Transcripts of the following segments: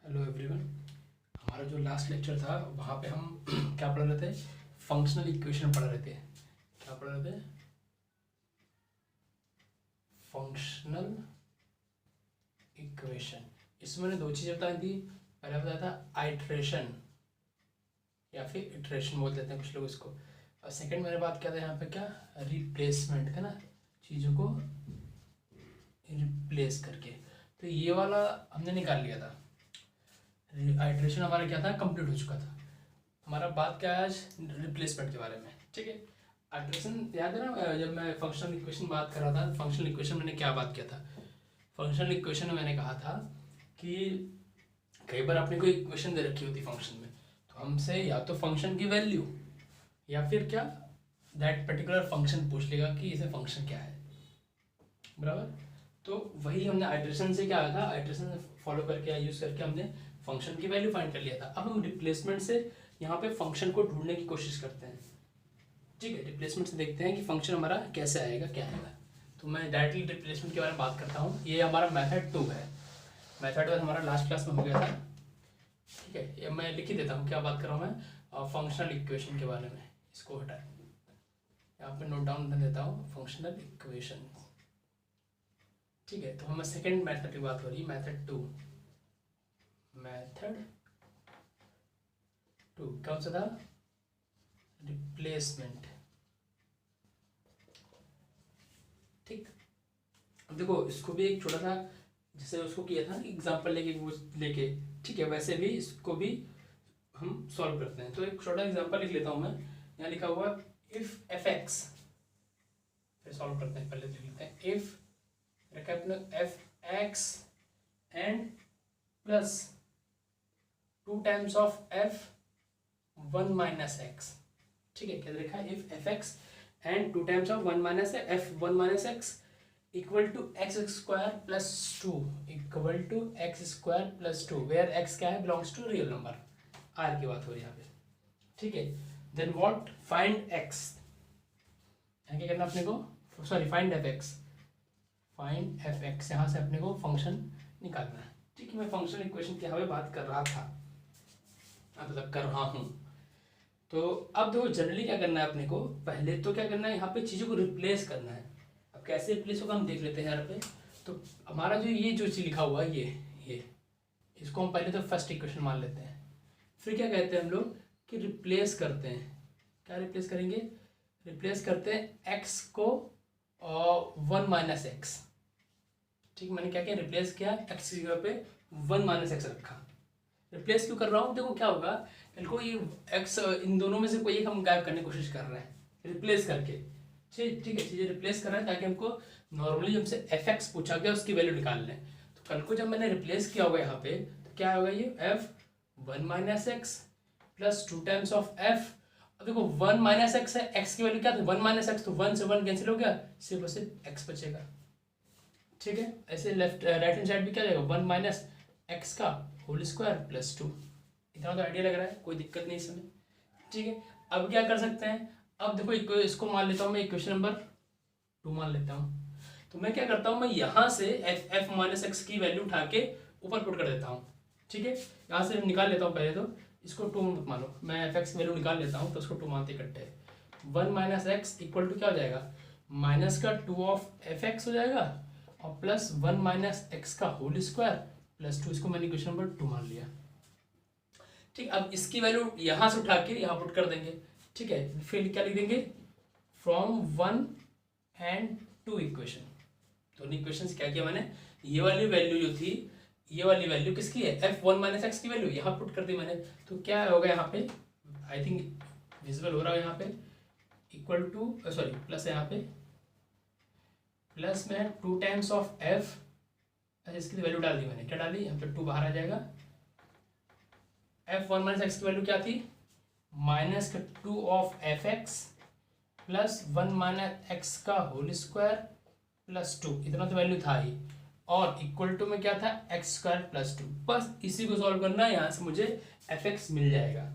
Hello everyone. हमारा जो last lecture था वहाँ पे हम क्या पढ़ रहे थे? फंक्शनल इक्वेशन पढ़ रहे थे। क्या पढ़ रहे थे? Functional equation. इसमें मैंने दो चीज़ें बताई थी। पहला बताया था आइट्रेशन या फिर इटरेशन बोल देते हैं कुछ लोग इसको, और सेकंड मैंने बात किया था यहाँ पे क्या, रिप्लेसमेंट है ना, चीज़ों को रिप्लेस करके। तो ये वाला हमने निकाल लिया था। आइट्रेशन हमारा क्या था, कंप्लीट हो चुका था। हमारा बात क्या है आज, रिप्लेसमेंट के बारे में। ठीक है, आइट्रेशन याद है ना, जब मैं फंक्शनल इक्वेशन बात कर रहा था, फंक्शनल इक्वेशन मैंने क्या बात किया था? फंक्शनल इक्वेशन में मैंने कहा था कि कई बार आपने कोई इक्वेशन दे रखी होती फंक्शन में, तो हमसे या तो फंक्शन की वैल्यू या फिर क्या, दैट पर्टिकुलर फंक्शन पूछ लेगा कि इसे फंक्शन क्या है, बराबर। तो वही हमने आइट्रेशन से क्या था, आइट्रेशन फॉलो करके यूज करके हमने फंक्शन की वैल्यू फाइंड कर लिया था। अब हम रिप्लेसमेंट से यहाँ पे फंक्शन को ढूंढने की कोशिश करते हैं। ठीक है, रिप्लेसमेंट से देखते हैं कि फंक्शन हमारा कैसे आएगा, क्या आएगा। तो मैं डायरेक्टली रिप्लेसमेंट के बारे में बात करता हूँ। ये हमारा मेथड 2 है। मेथड 1 हमारा लास्ट क्लास में हो गया था। ठीक है, ये मैं लिख ही देता हूँ क्या बात कर रहा हूँ मैं, फंक्शनल इक्वेशन के बारे में। इसको हटा यहाँ पे नोट डाउन कर देता हूँ, फंक्शनल इक्वेशन। ठीक है, तो हमें सेकेंड मेथड की बात हो रही है, मेथड 2। मेथड 2 कौन सा था? रिप्लेसमेंट। ठीक, अब देखो इसको भी एक छोटा सा, जैसे उसको किया था एग्जांपल लेके वो लेके, ठीक है, वैसे भी इसको भी हम सॉल्व करते हैं। तो एक छोटा एग्जांपल लिख लेता हूँ मैं। यहाँ लिखा हुआ इफ एफ एक्स, फिर सॉल्व करते हैं। पहले लिख लेते हैं इफ, रखा है अपने F X and plus 2 times of F 1 minus X. ठीक है, क्या लिखा है, if F X and 2 times of 1 minus F 1 minus X equal to X square plus 2, equal to X square plus 2, where X क्या है, belongs to real number, R की बात हो रही है यहाँ पे। ठीक है, देन व्हाट, फाइंड एक्स। यहाँ क्या करना अपने को, sorry find F x, find F x, यहाँ से अपने को फंक्शन निकालना है। ठीक है, मैं फंक्शनल इक्वेशन की यहाँ पे बात कर रहा था, मतलब कर रहा हूँ। तो अब देखो जनरली क्या करना है अपने को, पहले तो क्या करना है, यहाँ पे चीज़ों को रिप्लेस करना है। अब कैसे रिप्लेस होगा हम देख लेते हैं यहाँ पे। तो हमारा जो ये जो चीज़ लिखा हुआ है ये इसको हम पहले तो फर्स्ट इक्वेशन मान लेते हैं। फिर क्या कहते हैं हम लोग कि रिप्लेस करते हैं। क्या रिप्लेस करेंगे? रिप्लेस करते हैं एक्स को 1 माइनस एक्स। ठीक, मैंने क्या किया, रिप्लेस किया, एक्स की जगह पे 1 माइनस एक्स रखा। रिप्लेस क्यों कर रहा हूँ, देखो क्या होगा कल को, ये एक्स इन दोनों में से कोई एक हम गायब करने की कोशिश कर रहे हैं रिप्लेस करके। ठीक है, चीज़ें रिप्लेस कर रहे हैं ताकि हमको नॉर्मली हमसे एफ एक्स पूछा गया उसकी वैल्यू निकाल लें। तो कल को जब मैंने रिप्लेस किया होगा यहाँ पे, तो क्या होगा, ये F 1 minus x plus 2 times of F. अब देखो 1 माइनस एक्स है, एक्स की वैल्यू क्या थी, 1 माइनस एक्स, तो 1 से 1 कैंसिल हो गया, सिर्फ और सिर्फ एक्स बचेगा। ठीक है, ऐसे लेफ्ट राइट हैंड साइड भी क्या जाएगा, 1 माइनस एक्स का होल स्क्वायर प्लस 2। इतना तो आइडिया लग रहा है, कोई दिक्कत नहीं इसमें। ठीक है, अब क्या कर सकते हैं, अब देखो इसको मान लेता हूँ मैं, इक्वेशन नंबर 2 मान लेता हूँ। तो मैं क्या करता हूँ, मैं यहाँ से एफ माइनस एक्स की वैल्यू उठा के ऊपर पुट कर देता हूँ। ठीक है, यहाँ से निकाल लेता हूँ पहले तो इसको 2 मत मानो, मैं एफ एक्स की वैल्यू निकाल लेता हूँ, तो उसको 2 मानते इकट्ठे। 1 माइनस एक्स इक्वल टू क्या हो जाएगा, माइनस का 2 ऑफ एफ एक्स हो जाएगा और प्लस 1 माइनस एक्स का होल स्क्वायर प्लस 2। इसको मैंने इक्वेशन नंबर 2 मान लिया। ठीक, अब इसकी वैल्यू यहाँ से उठा के यहाँ पुट कर देंगे। ठीक है, फिर क्या लिख देंगे, फ्रॉम 1 एंड 2 इक्वेशन। दोनों इक्वेशन क्या किया मैंने, ये वाली वैल्यू जो थी, ये वाली वैल्यू किसकी है, एफ 1 माइनस एक्स की वैल्यू यहाँ पुट कर दी मैंने। तो क्या होगा यहाँ पे, आई थिंक विजिबल हो रहा है यहाँ पे, इक्वल टू, सॉरी प्लस है यहाँ पे, प्लस में 2 टाइम्स ऑफ एफ, इसकी वैल्यू डाल दी मैंने, क्या डाली यहाँ पे, 2 बाहर आ जाएगा। एफ 1 माइनस एक्स की वैल्यू क्या थी, माइनस का 2 of F x plus 1 minus X का होल स्क्वायर प्लस 2, इतना तो वैल्यू था ही, और इक्वल टू में क्या था, एक्स स्क्वायर प्लस 2। बस इसी को सॉल्व करना है, यहाँ से मुझे एफ एक्स मिल जाएगा।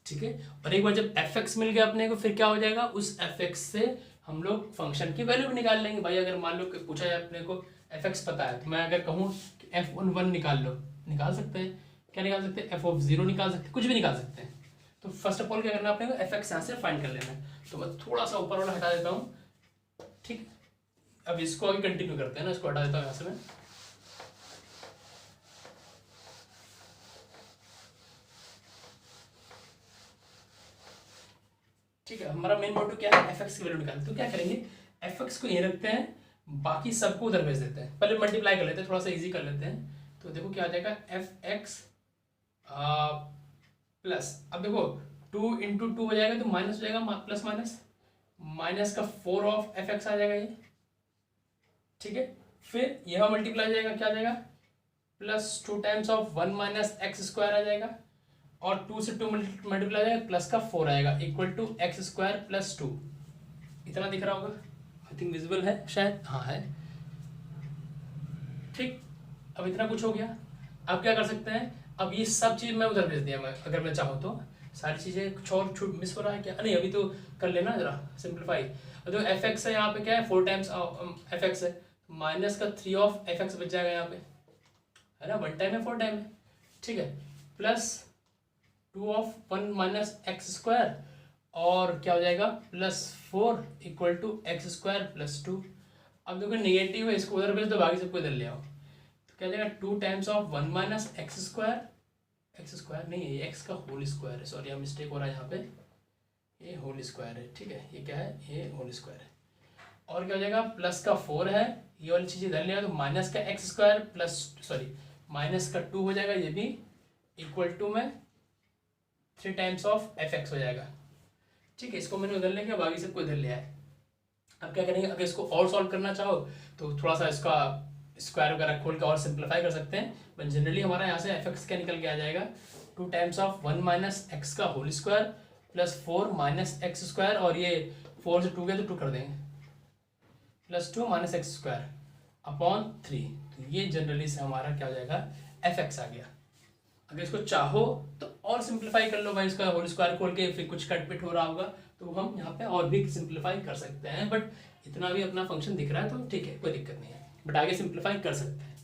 ठीक है, और एक बार जब एफ एक्स मिल गया अपने को, फिर क्या हो जाएगा, उस एफ एक्स से हम लोग फंक्शन की वैल्यू भी निकाल लेंगे। भाई अगर मान लो कि पूछा जाए अपने को एफ एक्स पता है, तो मैं अगर कहूँ कि एफ 1 निकाल लो, निकाल सकते हैं। क्या निकाल सकते हैं? f(0) निकाल सकते हैं, कुछ भी निकाल सकते हैं। तो फर्स्ट ऑफ ऑल क्या करना है अपने को? f(x) यहाँ से फाइंड कर लेना है। तो मैं थोड़ा सा ऊपर वाला हटा देता हूँ, ठीक। अब इसको आगे कंटिन्यू करते हैं ना, इसको हटा देता हूँ यहाँ से मैं। ठीक है, हमारा मेन मोटिव क्या है? f(x) की वैल्यू निकालना। तो क्या करेंगे? f(x) को यहीं रखते हैं, बाकी सबको उधर भेज देते हैं। पहले मल्टीप्लाई कर लेते हैं, थोड़ा सा इजी कर लेते हैं। तो देखो क्या आ जाएगा? f(x) प्लस, अब देखो 2 इंटू 2 हो जाएगा तो माइनस हो जाएगा, प्लस माइनस माइनस का 4 ऑफ f(x) आ जाएगा ये, ठीक है। फिर यह मल्टीप्लाई हो जाएगा, क्या आ जाएगा? Plus 2 times of 1 minus X square आ जाएगा, और 2 से 2 मल्टीप्लाई जाएगा, प्लस का 4 आएगा, equal to X square plus 2। इतना दिख रहा होगा, आई थिंक विजिबल है शायद, हाँ है, ठीक। अब इतना कुछ हो गया। अब क्या कर सकते हैं? अब ये सब चीज़ मैं उधर भेज दिया, मैं अगर मैं चाहूँ तो सारी चीज़ें कुछ और छूट मिस हो रहा है क्या? नहीं, अभी तो कर लेना जरा सिंप्लीफाई। तो f(x) है यहाँ पे, क्या है? 4 टाइम्स f(x) है, माइनस का 3 ऑफ f(x) बच जाएगा यहाँ पे, है ना। 1 टाइम है, 4 टाइम है, ठीक है। Plus 2 of 1 minus X square, और क्या हो जाएगा? Plus 4 equal to X square plus 2। अब देखो नेगेटिव है, इसको उधर भेज दो, बाकी सबको इधर ले आओ। तो क्या हो जाएगा? 2 times of 1 minus X square नहीं है, ये एक्स का होल स्क्वायर है, सॉरी यहाँ मिस्टेक हो रहा है, यहाँ पे ये होल स्क्वायर है, ठीक है। ये क्या है? ये होल स्क्वायर है। और क्या हो जाएगा? प्लस का 4 है, ये वाली चीज़ इधर ले आओ, तो माइनस का x square plus, sorry minus का 2 हो जाएगा, ये भी इक्वल टू में 3 टाइम्स ऑफ f(x) हो जाएगा, ठीक है। इसको मैंने उधर ले गया, बाकी सबको इधर ले आए। अब क्या करेंगे? अगर इसको और सॉल्व करना चाहो तो थोड़ा सा इसका स्क्वायर वगैरह खोल के और सिंप्लीफाई कर सकते हैं, बट जनरली हमारा यहाँ से f(x) क्या निकल के आ जाएगा? 2 टाइम्स ऑफ 1 माइनस एक्स का whole square plus 4 minus X square, और ये 4 से 2 गया तो 2 कर देंगे, plus 2 minus X square upon 3। तो ये जनरली से हमारा क्या हो जाएगा? f(x) आ गया। अगर इसको चाहो तो और सिंप्लीफाई कर लो भाई, इसका होल स्क्वायर खोल के, फिर कुछ कट पिट हो रहा होगा तो हम यहाँ पे और भी सिंप्लीफाई कर सकते हैं, बट इतना भी अपना फंक्शन दिख रहा है तो ठीक है, कोई दिक्कत नहीं है, बट आगे सिंप्लीफाई कर सकते हैं।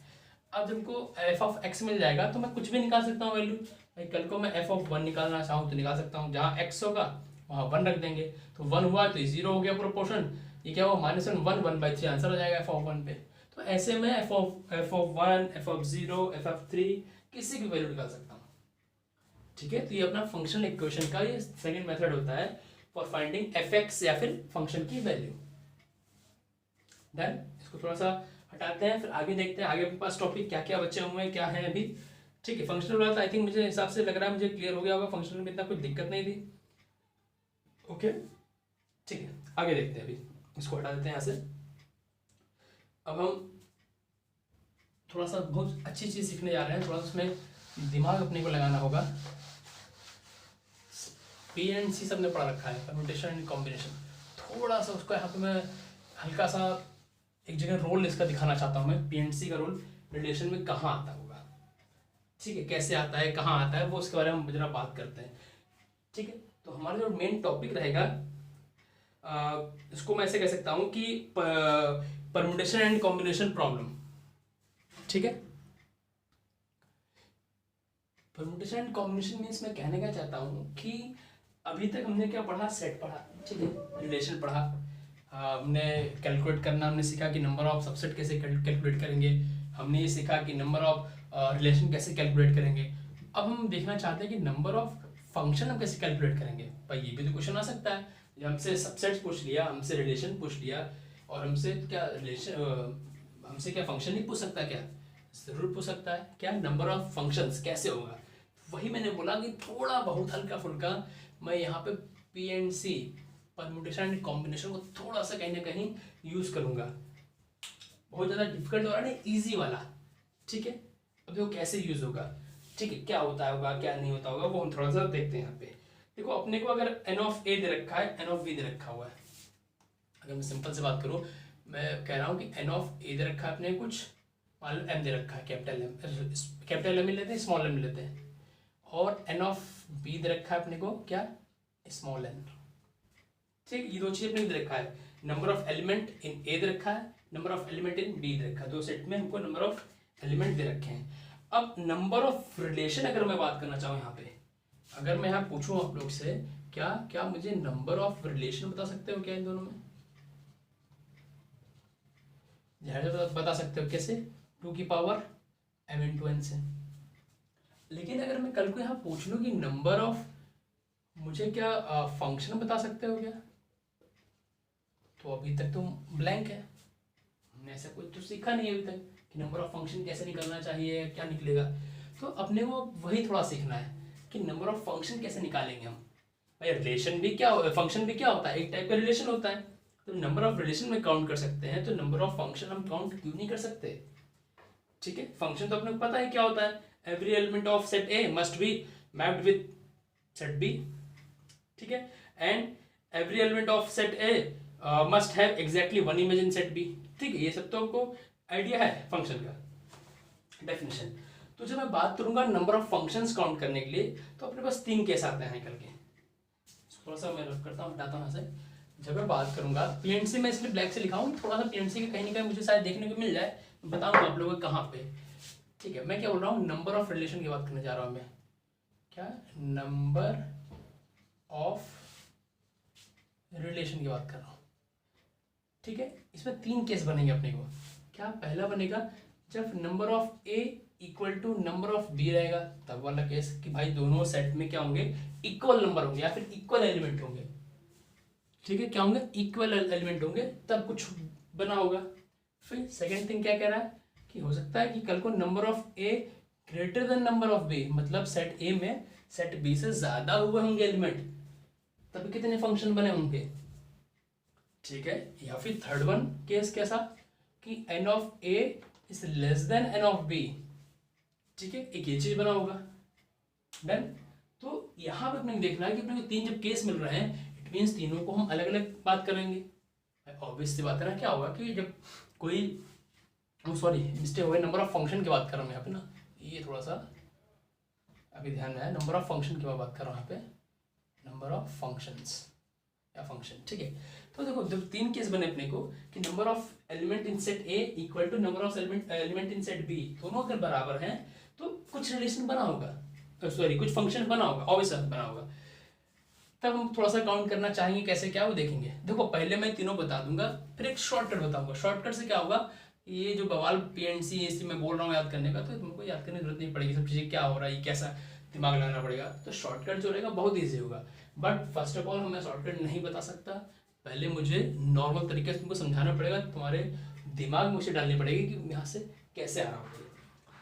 अब हमको f(x) मिल जाएगा तो मैं कुछ भी निकाल सकता हूँ वैल्यू भाई। कल को मैं f(1) निकालना चाहूँ तो निकाल सकता हूँ, जहाँ x होगा वहाँ 1 रख देंगे, तो 1 हुआ तो 0 हो गया प्रोपोर्शन, ये क्या हुआ? -1 1/3 आंसर हो जाएगा f(1) पे। तो ऐसे में f(1), f(0), f(3) किसी की वैल्यू निकाल सकता हूँ, ठीक है। तो ये अपना फंक्शनल इक्वेशन का ये सेकंड मेथड होता है फॉर फाइंडिंग f(x) या फिर फंक्शन की वैल्यू। डन। इसको थोड़ा सा हटाते हैं, फिर आगे देखते हैं आगे अपने पास टॉपिक क्या क्या बचे हुए हैं, क्या है अभी, ठीक है। फंक्शनल वाला आई थिंक मुझे हिसाब से लग रहा है मुझे क्लियर हो गया होगा, फंक्शनल में इतना कुछ दिक्कत नहीं थी, ओके, ठीक है। आगे देखते हैं, अभी इसको हटा देते हैं यहाँ से। अब हम थोड़ा सा बहुत अच्छी चीज़ सीखने जा रहे हैं, थोड़ा सा उसमें दिमाग अपने को लगाना होगा। PNC सबने पढ़ा रखा है, परम्यूटेशन एंड कॉम्बिनेशन, थोड़ा सा उसको यहाँ पे मैं हल्का सा एक जगह रोल इसका दिखाना चाहता हूँ मैं। PNC का रोल रिलेशन में कहाँ आता होगा, ठीक है, कैसे आता है, कहाँ आता है, वो उसके बारे में हम जरा बात करते हैं, ठीक है। तो हमारा जो मेन टॉपिक रहेगा, इसको मैं ऐसे कह सकता हूँ कि परम्यूटेशन एंड कॉम्बिनेशन प्रॉब्लम, ठीक है। परम्यूटेशन एंड कॉम्बिनेशन मीन्स मैं कहने का चाहता हूँ कि अभी तक हमने क्या पढ़ा? सेट पढ़ा, ठीक है, रिलेशन पढ़ा, हमने कैलकुलेट करना हमने सीखा कि नंबर ऑफ सबसेट कैसे कैलकुलेट करेंगे, हमने ये सीखा कि नंबर ऑफ रिलेशन कैसे कैलकुलेट करेंगे। अब हम देखना चाहते हैं कि नंबर ऑफ फंक्शन हम कैसे कैलकुलेट करेंगे। भाई ये भी तो क्वेश्चन आ सकता है, हमसे सबसेट पूछ लिया, हमसे रिलेशन पूछ लिया, और हमसे क्या रिलेशन, हमसे क्या फंक्शन नहीं पूछ सकता क्या? जरूर पूछ सकता है। क्या नंबर ऑफ फंक्शंस कैसे होगा? वही मैंने बोला कि थोड़ा बहुत हल्का फुल्का मैं यहाँ पे PNC, परम्यूटेशन एंड कॉम्बिनेशन को थोड़ा सा कहीं ना कहीं यूज करूँगा। बहुत ज़्यादा डिफिकल्ट हो रहा है ना, ईजी वाला, ठीक है। अब देखो कैसे यूज होगा, ठीक है, क्या होता होगा क्या नहीं होता होगा वो हम थोड़ा सा देखते हैं। यहाँ पे देखो अपने को अगर n(a) दे रखा है, n(b) दे रखा हुआ है, अगर मैं सिंपल से बात करूँ, मैं कह रहा हूँ कि n(a) दे रखा है अपने कुछ, मान लो m दे रखा है, कैपिटल M लेते हैं, स्मॉल m लेते हैं, और n(b) दे रखा है अपने को क्या? स्मॉल n, ठीक। ये दो चीज़ अपने दे रखा है, number of element in A दे रखा है, number of element in B दे रखा है, दो सेट में हमको नंबर ऑफ एलिमेंट दे रखे हैं। अब नंबर ऑफ रिलेशन अगर मैं बात करना चाहूँ यहाँ पे, अगर मैं यहाँ पूछूँ आप लोग से क्या क्या मुझे नंबर ऑफ रिलेशन बता सकते हो क्या इन दोनों में? बता सकते हो कैसे? 2 की पावर m/n से। लेकिन अगर मैं कल को यहाँ पूछ लूँ कि नंबर ऑफ, मुझे क्या फंक्शन बता सकते हो क्या, तो अभी तक तो ब्लैंक है, हमने ऐसा कुछ तो सीखा नहीं अभी तक कि नंबर ऑफ फंक्शन कैसे निकालना चाहिए, क्या निकलेगा। तो अपने को वही थोड़ा सीखना है कि नंबर ऑफ फंक्शन कैसे निकालेंगे हम। भाई रिलेशन भी क्या, फंक्शन भी क्या होता है, एक टाइप का रिलेशन होता है। तो नंबर ऑफ रिलेशन में काउंट कर सकते हैं, तो नंबर ऑफ फंक्शन हम काउंट क्यों नहीं कर सकते? ठीक है, फंक्शन तो अपने को पता है क्या होता है, every element of set A must be mapped with set B, ठीक है, and every element of set A must have exactly one image in set B. ठीक है, ये सब तो आपको आइडिया है फंक्शन का डेफिनेशन। तो जब मैं बात करूंगा नंबर ऑफ फंक्शंस काउंट करने के लिए, तो अपने पास 3 केस आते हैं करके। थोड़ा सा मैं रब करता हूँ, हटाता हूँ यहाँ से। जब मैं बात करूंगा पीएनसी में, इसलिए ब्लैक से लिखा हूँ, थोड़ा सा पीएनसी के कहीं ना कहीं मुझे शायद देखने को मिल जाए, बताऊंगा आप लोगों को कहाँ पे। ठीक है, मैं क्या बोल रहा हूँ, नंबर ऑफ रिलेशन की बात करने जा रहा हूँ मैं। क्या? नंबर ऑफ रिलेशन की बात कर रहा हूँ। ठीक है, इसमें 3 केस बनेंगे अपने को। क्या? पहला बनेगा जब number of A equal to number of B रहेगा, तब वाला केस कि भाई दोनों सेट में क्या होंगे, इक्वल नंबर होंगे या फिर इक्वल एलिमेंट होंगे। ठीक है, क्या होंगे, इक्वल एलिमेंट होंगे, तब कुछ बना होगा। फिर सेकंड थिंग क्या कह रहा है कि हो सकता है कि कल को number of A greater than number of B, मतलब सेट ए में सेट बी से ज्यादा हुए होंगे एलिमेंट, तब कितने फंक्शन बने होंगे। ठीक है, या फिर थर्ड वन केस कैसा कि N of A is less than N of B. ठीक है, एक ये चीज बना होगा। डन। तो यहां पे अपने देखना है कि अपने को 3 जब केस मिल रहे हैं, इट मीन्स तीनों को हम अलग अलग बात करेंगे। ऑब्वियस सी बात है ना, क्या होगा कि जब कोई, सॉरी मिस्टेक हो गई, नंबर ऑफ फंक्शन की बात कर रहा हूँ यहाँ पे ना, ये थोड़ा सा अभी ध्यान में है, नंबर ऑफ फंक्शन की बात कर रहा हूँ यहाँ पे, नंबर ऑफ फंक्शंस या फंक्शन। ठीक है, तो देखो जब 3 केस बने अपने को कि number of element in set A equal to number of element in set B, दोनों अगर बराबर हैं तो कुछ रिलेशन बना होगा, सॉरी कुछ फंक्शन बना होगा, ऑब्वियस बना होगा। तब हम थोड़ा सा काउंट करना चाहेंगे, कैसे क्या वो देखेंगे। देखो पहले मैं तीनों बता दूंगा, फिर एक शॉर्टकट बताऊंगा। शॉर्टकट से क्या होगा, ये जो बवाल पीएनसी इसी में बोल रहा हूँ याद करने का, तो तुमको याद करने की जरूरत नहीं पड़ेगी, सब चीज़ें क्या हो रहा है, कैसा दिमाग लगाना पड़ेगा। तो शॉर्टकट जो रहेगा बहुत ईजी होगा, बट फर्स्ट ऑफ ऑल मैं शॉर्टकट नहीं बता सकता, पहले मुझे नॉर्मल तरीके से तुमको समझाना पड़ेगा, तुम्हारे दिमाग में उसे डालनी पड़ेगी कि यहाँ से कैसे आ रहा हूँ।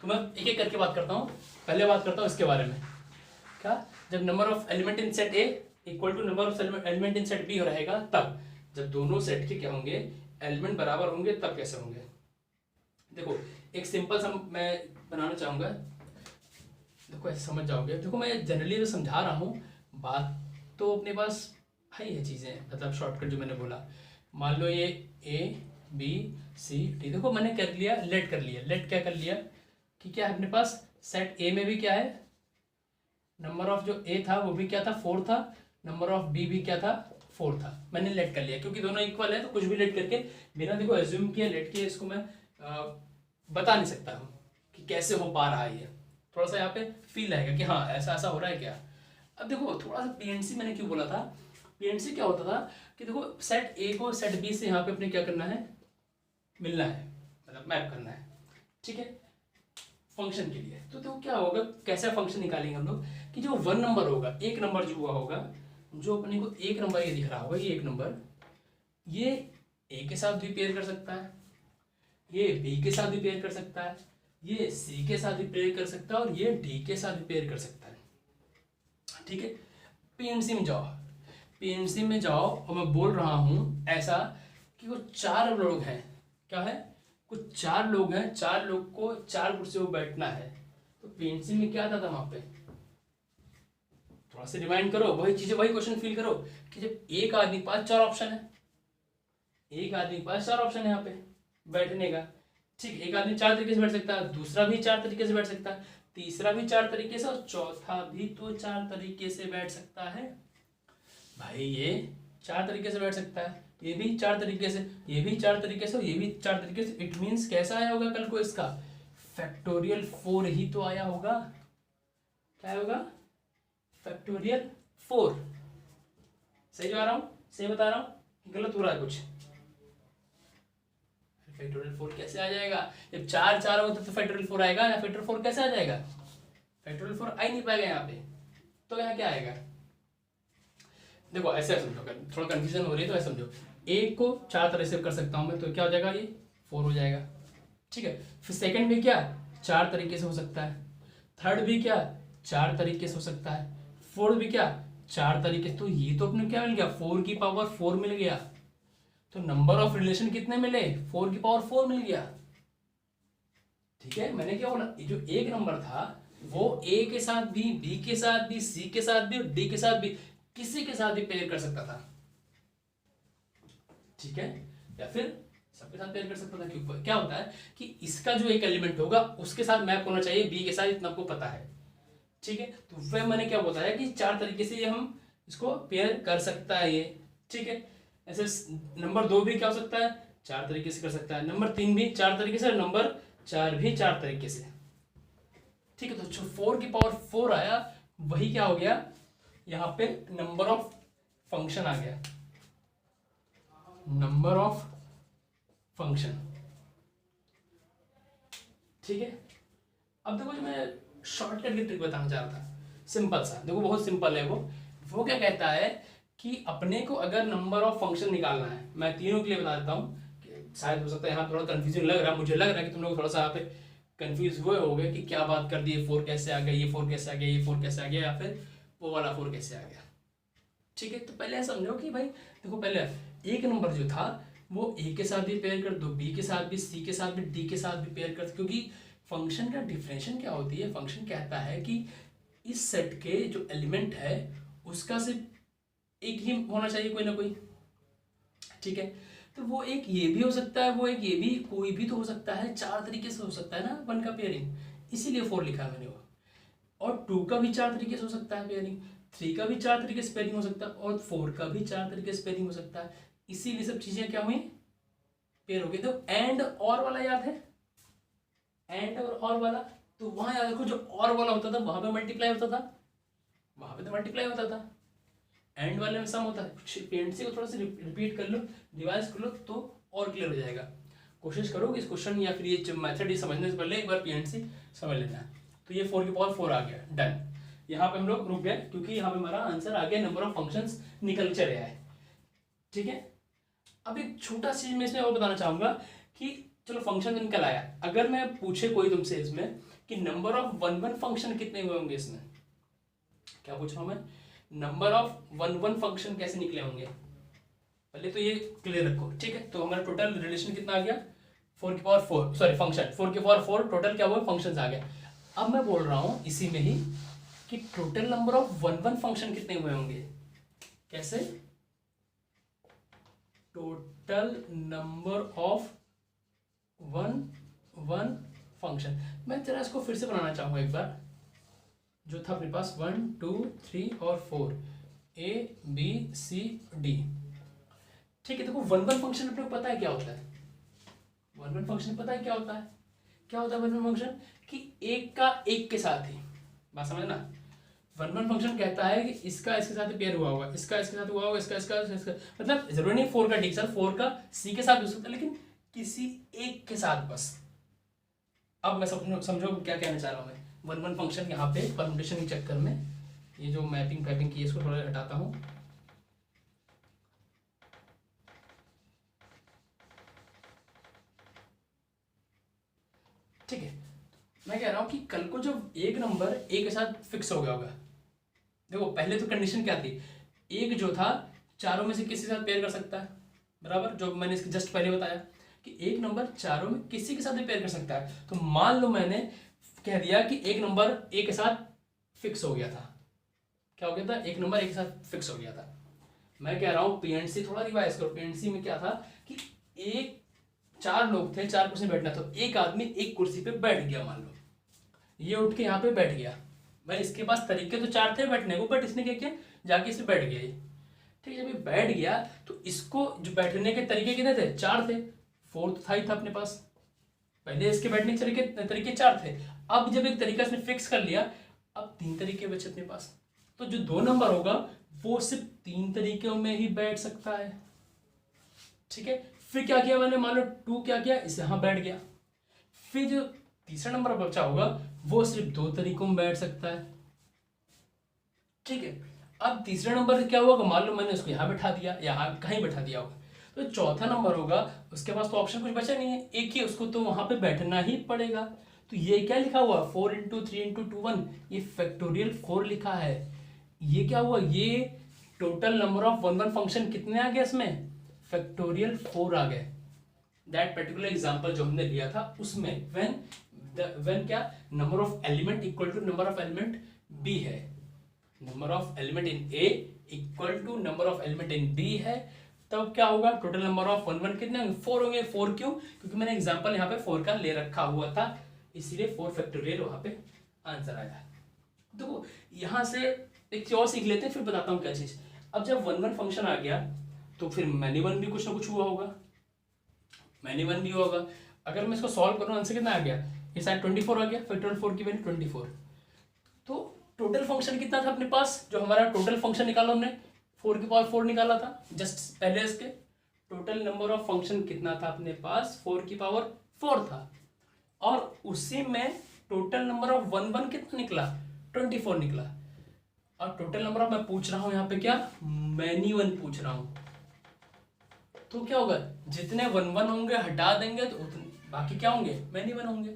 तो मैं एक एक करके बात करता हूँ। पहले बात करता हूँ इसके बारे में, क्या? जब number of element in set A equal to number of element in set B रहेगा, तब जब दोनों सेट के क्या होंगे, एलिमेंट बराबर होंगे, तब कैसे होंगे। देखो एक सिंपल सा मैं बनाना चाहूँगा, देखो ऐसे समझ जाओगे। देखो मैं जनरली जो समझा रहा हूँ बात, तो अपने पास है ये चीज़ें, मतलब शॉर्टकट जो मैंने बोला, मान लो ये ए बी सी डी, देखो मैंने कर लिया, लेट कर लिया। लेट क्या कर लिया कि क्या है अपने पास, सेट ए में भी क्या है, नंबर ऑफ जो ए था वो भी क्या था, 4 था, नंबर ऑफ बी भी क्या था, 4 था। मैंने लेट कर लिया क्योंकि दोनों इक्वल है, तो कुछ भी लेट करके बिना देखो एज्यूम किया लेट किया, इसको मैं बता नहीं सकता हूँ कि कैसे हो पा रहा है ये। थोड़ा सा यहाँ पे फील आएगा कि हाँ ऐसा ऐसा हो रहा है क्या। अब देखो थोड़ा सा पीएनसी मैंने क्यों बोला था, पीएनसी क्या होता था कि देखो सेट ए को सेट बी से यहाँ पे अपने क्या करना है, मिलना है, मतलब मैप करना है। ठीक है, फंक्शन के लिए। तो देखो क्या होगा, कैसा फंक्शन निकालेंगे हम लोग कि जो 1 नंबर होगा, एक नंबर जो हुआ होगा, जो अपने को एक नंबर ये दिख रहा होगा, ये एक नंबर, ये ए के साथ भी पेयर कर सकता है, ये बी के साथ भी पेयर कर सकता है, ये सी के साथ भी पेयर कर सकता है, और ये डी के साथ भी पेयर कर सकता है। ठीक है, पीएनसी में जाओ, पीएनसी में जाओ, और मैं बोल रहा हूं ऐसा कि वो 4 लोग हैं, क्या है, कुछ 4 लोग हैं, 4 लोग को 4 कुर्सियों पर बैठना है। तो पीएनसी में क्या आता था वहां पे, थोड़ा सा रिमाइंड करो, वही चीजें, वही क्वेश्चन फील करो कि जब एक आदमी के पास 4 ऑप्शन है, एक आदमी के पास 4 ऑप्शन है यहाँ पे बैठने का। ठीक, एक आदमी 4 तरीके से बैठ सकता है, दूसरा भी 4 तरीके से बैठ सकता है, तीसरा भी 4 तरीके से, और चौथा भी तो 4 तरीके से बैठ सकता है। भाई ये 4 तरीके से बैठ सकता है, ये भी 4 तरीके से, ये भी 4 तरीके से, और ये भी 4 तरीके से। इट मीन्स कैसा आया होगा कल को इसका फैक्टोरियल 4 ही तो आया होगा। क्या होगा? फैक्टोरियल 4। सही जा रहा हूं? सही बता रहा हूं कि गलत हो रहा है कुछ? फैक्टोरियल 4 कैसे आ जाएगा? जब 4 4 होगा तो फैक्टोरियल 4 आएगा, या फैक्टोरियल 4 कैसे आ जाएगा? फैक्टोरियल 4 आ ही नहीं पाएगा यहाँ पे, तो यहाँ क्या आएगा? देखो ऐसे समझो, थोड़ा कंफ्यूजन हो रही है तो ऐसे समझो, एक को 4 तरह से कर सकता हूँ मैं, तो क्या हो जाएगा? ये 4 हो जाएगा। ठीक है, फिर सेकंड भी क्या 4 तरीके से हो सकता है, थर्ड भी क्या 4 तरीके से हो सकता है, फोर्थ भी क्या 4 तरीके से। तो ये तो अपने क्या मिल गया? 4 की पावर 4 मिल गया। तो नंबर ऑफ रिलेशन कितने मिले? 4 की पावर 4 मिल गया। ठीक है, मैंने क्या बोला, जो एक नंबर था वो ए के साथ भी, बी के साथ भी, सी के साथ भी और डी के साथ भी, किसी के साथ भी पेयर कर सकता था। ठीक है, या फिर सबके साथ पेयर कर सकता था। क्यों? क्या होता है कि इसका जो एक एलिमेंट होगा उसके साथ मैप होना चाहिए बी के साथ, इतना आपको पता है। ठीक है, तो वह मैंने क्या बताया कि 4 तरीके से ये हम इसको पेयर कर सकता है ये। ठीक है, ऐसे नंबर 2 भी क्या हो सकता है? 4 तरीके से कर सकता है। नंबर 3 भी 4 तरीके से, नंबर 4 भी 4 तरीके से। ठीक है, तो जो 4 की पावर 4 आया वही क्या हो गया? यहां पे नंबर ऑफ फंक्शन आ गया, नंबर ऑफ फंक्शन। ठीक है, अब देखो जो मैं शॉर्टकट की ट्रिक बताना चाह रहा था, सिंपल सा, देखो बहुत सिंपल है वो क्या कहता है कि अपने को अगर नंबर ऑफ फंक्शन निकालना है, मैं तीनों के लिए बता देता हूँ, शायद हो सकता है यहाँ थोड़ा कंफ्यूजन लग रहा है, मुझे लग रहा है कि तुम लोग थोड़ा सा यहाँ पे कंफ्यूज हुए होगे कि क्या बात कर दी, ये 4 कैसे आ गया, ये 4 कैसे आ गया, ये 4 कैसे आ गया, या फिर वो वाला 4 कैसे आ गया। ठीक है, तो पहले समझो कि भाई देखो, पहले एक नंबर जो था वो ए के साथ भी पेयर कर दो, बी के साथ भी, सी के साथ भी, डी के साथ भी पेयर कर, क्योंकि फंक्शन का डिफरेंशिएशन क्या होती है? फंक्शन कहता है कि इस सेट के जो एलिमेंट है उसका सिर्फ एक ही होना चाहिए, कोई ना कोई। ठीक है, तो वो एक ये भी हो सकता है, वो एक ये भी, कोई भी तो हो सकता है, 4 तरीके से हो सकता है ना 1 का पेयरिंग, इसीलिए 4 लिखा है मैंने वो। और 2 का भी 4 तरीके से हो सकता है पेयरिंग, 3 का भी 4 तरीके से पेयरिंग हो सकता है, और 4 का भी 4 तरीके से पेयरिंग हो सकता है। इसीलिए सब चीजें क्या हुई? पेयर हो गई। तो एंड और वाला याद है? एंड और वाला, तो वहां याद रखो, जो और वाला होता था वहां पे मल्टीप्लाई होता था, वहां पे तो मल्टीप्लाई होता था, एंड वाले में सम होता है। पेरेंट्स को थोड़ा सा रिपीट कर लो, रिवाइज कर लो, तो और क्लियर हो जाएगा। कोशिश करो कि इस क्वेश्चन या फिर ये मेथड ये समझने से पहले एक बार पीएनसी समझ लेना है। तो ये 4 की पावर 4 आ गया, डन। यहाँ पे हम लोग रुक गए क्योंकि यहाँ पे हमारा आंसर आ गया, नंबर ऑफ फंक्शंस निकल चले आए। ठीक है, अब एक छोटा चीज मैं इसमें और बताना चाहूंगा कि चलो फंक्शन निकल आया, अगर मैं पूछे कोई तुमसे इसमें कि नंबर ऑफ 1 1 फंक्शन कितने हुए होंगे, इसमें क्या पूछ रहा हूं मैं? नंबर ऑफ 1 1 फंक्शन कैसे निकले होंगे, पहले तो ये क्लियर रखो। ठीक है, तो हमारा टोटल रिलेशन कितना आ गया? 4 की पावर 4, सॉरी फंक्शन 4 की पावर 4, टोटल क्या हुआ? फंक्शंस आ गए। अब मैं बोल रहा हूं इसी में ही कि टोटल नंबर ऑफ 1 1 फंक्शन कितने हुए होंगे। कैसे? Total number of 1 1 function. मैं जरा इसको फिर से बनाना चाहूंगा एक बार, जो था अपने पास 1 2 3 और 4, ए बी सी डी। ठीक है, देखो 1 1 फंक्शन अपने को पता है क्या होता है। 1 1 फंक्शन पता है क्या होता है? क्या होता है 1 1 फंक्शन? कि एक का एक के साथ ही, बात समझना। 1 1 फंक्शन कहता है कि इसका इसके साथ पेयर हुआ होगा, इसका इसके साथ हुआ होगा, इसका मतलब जरूरी नहीं 4 का डी के साथ, 4 का सी के साथ हो सकता है, लेकिन किसी एक के साथ बस। अब मैं समझो क्या कहना चाह रहा हूं मैं। 1 1 फंक्शन यहाँ पे परम्यूटेशन के चक्कर में, ये जो मैपिंग पैपिंग की है इसको थोड़ा हटाता हूँ। ठीक है, मैं कह रहा हूं कि कल को जब एक नंबर ए के साथ फिक्स हो गया होगा, देखो पहले तो कंडीशन क्या थी, एक जो था चारों में से किसी के साथ पेयर कर सकता है, बराबर, जो मैंने इसके जस्ट पहले बताया कि एक नंबर चारों में किसी के साथ भी पेयर कर सकता है। तो मान लो मैंने कह दिया कि एक नंबर ए के साथ फिक्स हो गया था, क्या हो गया था? एक नंबर ए के साथ फिक्स हो गया था। मैं कह रहा हूं पीएनसी थोड़ा रिवाइज करो। पीएनसी में क्या था कि एक 4 लोग थे, 4 कुर्सी बैठना, तो एक आदमी एक कुर्सी पे बैठ गया, मान लो ये उठ के यहाँ पे बैठ गया। भाई इसके पास तरीके तो 4 थे बैठने को, बट इसने क्या किया, जाके इसे बैठ गया ये। ठीक है, जब ये बैठ गया तो इसको जो बैठने के तरीके कितने थे? 4 थे, 4 था ही था अपने पास। पहले इसके बैठने के तरीके 4 थे, अब जब एक तरीका इसने फिक्स कर लिया, अब 3 तरीके बचे अपने पास। तो जो 2 नंबर होगा वो सिर्फ 3 तरीकों में ही बैठ सकता है। ठीक है, फिर क्या किया मैंने, मान लो 2 क्या किया, इसे यहाँ बैठ गया। फिर जो तीसरा नंबर बचा होगा वो सिर्फ 2 तरीकों में बैठ सकता है। ठीक है, अब तीसरा नंबर क्या हुआ, मान लो मैंने उसको यहाँ बैठा दिया, यहाँ कहीं बैठा दिया होगा, तो चौथा नंबर होगा उसके पास तो ऑप्शन कुछ बचा नहीं है, एक ही, उसको तो वहां पे बैठना ही पड़ेगा। तो ये क्या लिखा हुआ, 4 इंटू 3 इंटू 2 1, ये फैक्टोरियल 4 लिखा है। ये क्या हुआ, ये टोटल नंबर ऑफ 1 1 फंक्शन कितने आ गए इसमें, फैक्टोरियल 4 आ गए। दैट पर्टिकुलर एग्जांपल जो हमने लिया था उसमें व्हेन क्या, number of element equal to number of element B है, number of element in A equal to number of element in B है, तब क्या होगा, टोटल नंबर ऑफ 1 1 कितने होंगे, 4 होंगे। 4 क्यों, क्योंकि मैंने एग्जांपल यहाँ पे 4 का ले रखा हुआ था, इसीलिए 4 फैक्टोरियल वहां पे आंसर आया। देखो यहाँ से एक चीज और सीख लेते हैं, फिर बताता हूँ क्या चीज। अब जब 1 1 फंक्शन आ गया तो फिर मैनी वन भी कुछ ना कुछ हुआ होगा, मैनी वन भी होगा। अगर मैं इसको सॉल्व करूँ, आंसर कितना आ गया, ये शायद 24 आ गया, फैक्टोरियल 4 की वैल्यू 24। तो टोटल फंक्शन कितना था अपने पास, जो हमारा टोटल फंक्शन निकाला हमने 4 की पावर 4 निकाला था जस्ट पहले, इसके टोटल नंबर ऑफ फंक्शन कितना था अपने पास, 4 की पावर 4 था, और उसी में टोटल नंबर ऑफ 1 1 कितना निकला, 24 निकला। और टोटल नंबर ऑफ मैं पूछ रहा हूं यहाँ पे क्या, मैनी वन पूछ रहा हूं, तो क्या होगा, जितने 1 1 होंगे हटा देंगे तो उतने बाकी क्या होंगे, मैनी वन होंगे।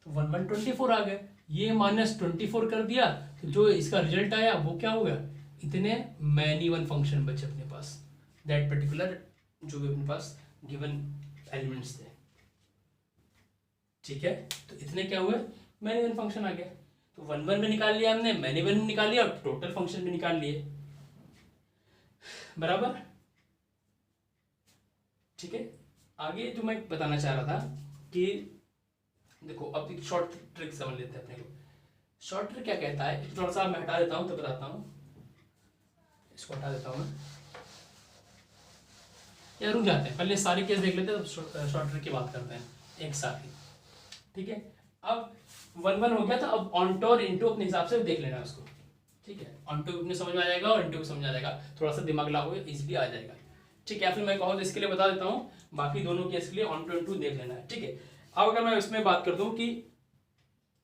तो 1 1 24 आ गए, ये -24 कर दिया, तो जो इसका रिजल्ट आया वो क्या होगा, इतने मैनी वन फंक्शन बचे अपने पास, दैट पर्टिकुलर जो भी अपने पास गिवन एलिमेंट्स थे। ठीक है, तो इतने क्या हुए, मैनी वन फंक्शन आ गया। तो 1 1 भी निकाल लिया हमने, मैनी वन भी निकाल लिया, और टोटल फंक्शन भी निकाल लिए, बराबर। ठीक है, आगे जो मैं बताना चाह रहा था कि देखो अब एक शॉर्ट ट्रिक समझ लेते हैं अपने को। शॉर्ट ट्रिक क्या कहता है, थोड़ा सा मैं हटा देता हूं तो बताता हूं, इसको हटा देता हूं मैं, या रुक जाते हैं, पहले सारे केस देख लेते हैं तो शॉर्ट ट्रिक की बात करते हैं एक साथ ही। ठीक है, अब 1 1 हो गया था, अब ऑनटो और इनटू अपने हिसाब से देख लेना उसको। ठीक है, ऑनटो अपने समझ में आ जाएगा और इनटू समझ आ जाएगा, थोड़ा सा दिमाग लगाओगे इजीली आ जाएगा। ठीक है, फिर मैं कहूँ तो इसके लिए बता देता हूँ, बाकी दोनों केस के लिए ऑनटो इनटू देख लेना है। ठीक है, अब अगर मैं इसमें बात कर दूं कि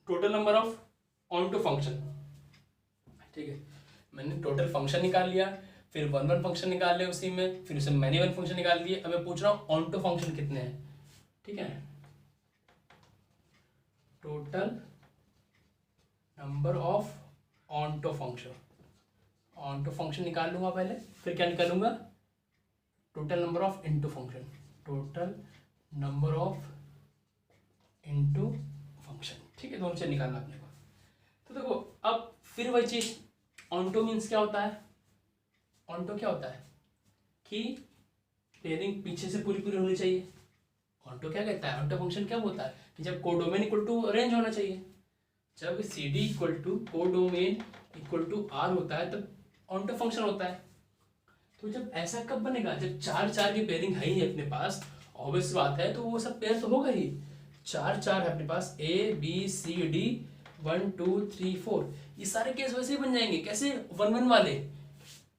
total number of onto function, ठीक है, मैंने टोटल फंक्शन निकाल लिया, फिर 1 1 फंक्शन निकाल लिया उसी में, फिर उसे मैनी वन फंक्शन निकाल दिए। अब मैं पूछ रहा हूँ ऑनटो फंक्शन कितने हैं। ठीक है, total number of onto function, onto function निकाल लूंगा पहले, फिर क्या निकालूंगा, total number of into function, total number of into function. ठीक है, दोनों से निकालना अपने को। तो देखो अब फिर वही चीज, ऑनटो मीन्स क्या होता है, ऑनटो क्या होता है कि पेयरिंग पीछे से पूरी पूरी होनी चाहिए। ऑनटो क्या कहता है, ऑनटो फंक्शन क्या होता है कि जब कोडोमेन इक्वल टू रेंज होना चाहिए, जब C D equal to codomain equal to R होता है तब ऑनटो फंक्शन होता है। तो जब ऐसा कब बनेगा, जब 4 4 की पेयरिंग है ही अपने पास, ऑब्वियस बात है, तो वो सब पेयर तो होगा ही, 4 4 है अपने पास, ए बी सी डी 1 2 3 4, ये सारे केस वैसे ही बन जाएंगे। कैसे, 1 1 वाले,